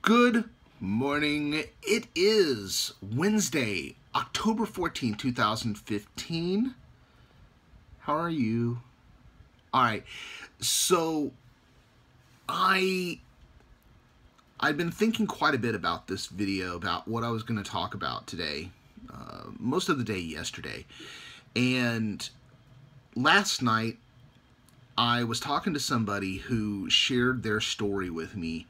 Good morning. It is Wednesday, October 14, 2015. How are you? All right. So I've been thinking quite a bit about this video, about what I was going to talk about today, most of the day yesterday. And last night, I was talking to somebody who shared their story with me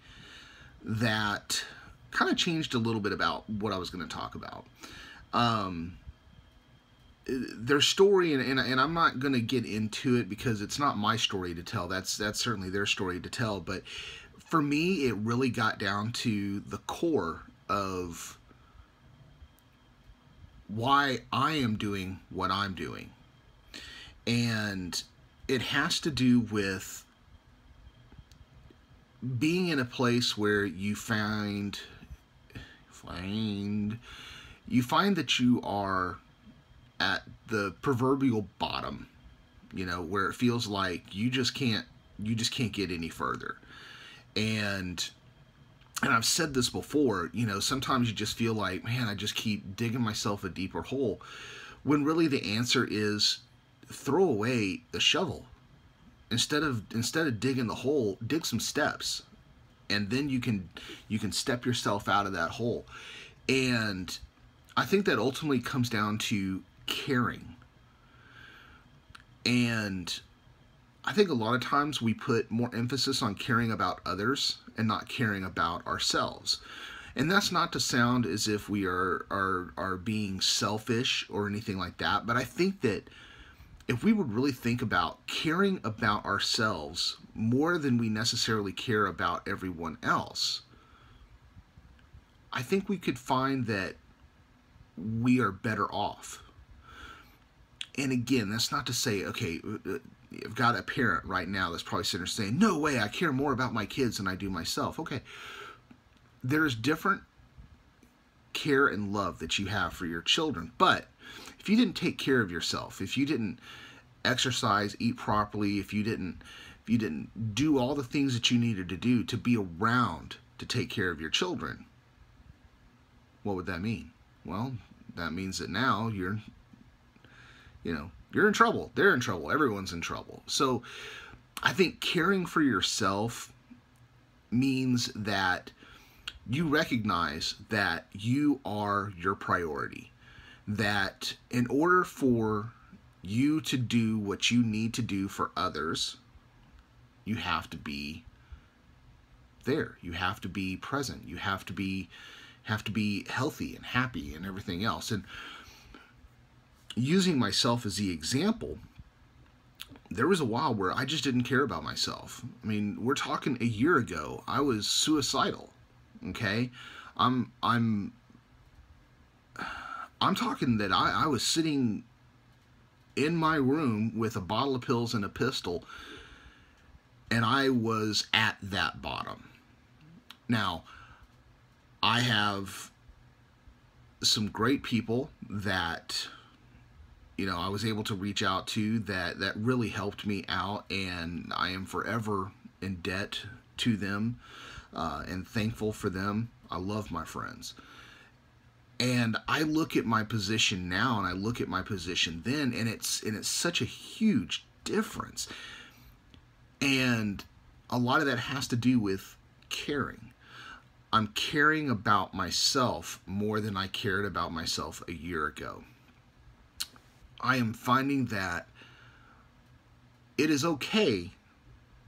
that kind of changed a little bit about what I was going to talk about. Their story, and I'm not going to get into it because it's not my story to tell. That's certainly their story to tell. But for me, it really got down to the core of why I am doing what I'm doing. And it has to do with being in a place where you find that you are at the proverbial bottom, where it feels like you just can't get any further. And I've said this before, sometimes you just feel like, man, I just keep digging myself a deeper hole, when really the answer is throw away the shovel. Instead of digging the hole, dig some steps, and then you can step yourself out of that hole. And I think that ultimately comes down to caring. And I think a lot of times we put more emphasis on caring about others and not caring about ourselves. And that's not to sound as if we are being selfish or anything like that, but I think that if we would really think about caring about ourselves more than we necessarily care about everyone else, I think we could find that we are better off. And again, that's not to say, okay, I've got a parent right now that's probably sitting there saying, no way, I care more about my kids than I do myself. Okay, there's different care and love that you have for your children, but if you didn't take care of yourself, if you didn't exercise, eat properly, if you didn't do all the things that you needed to do to be around to take care of your children, what would that mean? Well, that means that now you're in trouble. They're in trouble. Everyone's in trouble. So I think caring for yourself means that you recognize that you are your priority. That in order for you to do what you need to do for others, you have to be there. You have to be present. You have to be healthy and happy and everything else. And using myself as the example, there was a while where I just didn't care about myself. I mean, we're talking a year ago. I was suicidal. Okay, I'm talking that I was sitting in my room with a bottle of pills and a pistol, and I was at that bottom. Now, I have some great people that I was able to reach out to that really helped me out, and I am forever in debt to them and thankful for them. I love my friends. And I look at my position now and I look at my position then, and it's such a huge difference. And a lot of that has to do with caring. I'm caring about myself more than I cared about myself a year ago. I am finding that it is okay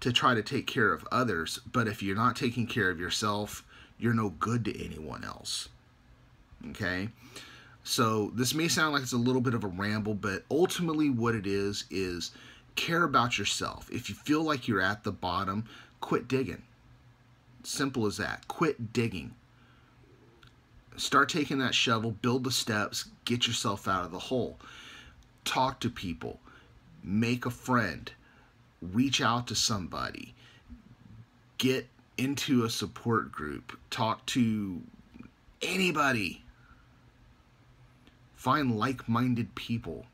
to try to take care of others, but if you're not taking care of yourself, you're no good to anyone else. Okay? So this may sound like it's a little bit of a ramble, but ultimately what it is care about yourself. If you feel like you're at the bottom, quit digging. Simple as that. Quit digging. Start taking that shovel, build the steps, get yourself out of the hole. Talk to people. Make a friend. Reach out to somebody. Get into a support group. Talk to anybody. Find like-minded people.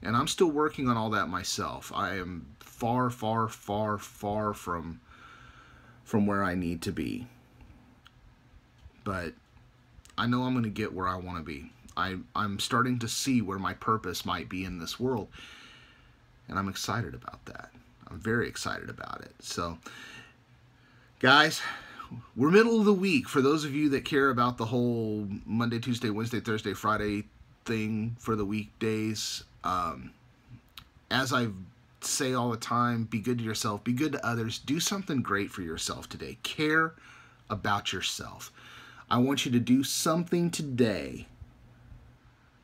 And I'm still working on all that myself. I am far, far, far, far from where I need to be. but I know I'm going to get where I want to be. I'm starting to see where my purpose might be in this world, and I'm excited about that. I'm very excited about it. So, guys, we're middle of the week. For those of you that care about the whole Monday, Tuesday, Wednesday, Thursday, Friday thing for the weekdays, as I say all the time, be good to yourself, be good to others, do something great for yourself today. Care about yourself. I want you to do something today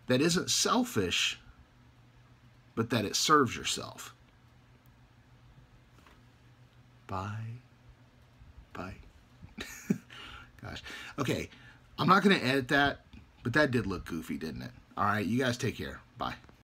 that isn't selfish, but that it serves yourself. Bye. Bye. Gosh. Okay, I'm not going to edit that, but that did look goofy, didn't it? All right, you guys take care. Bye.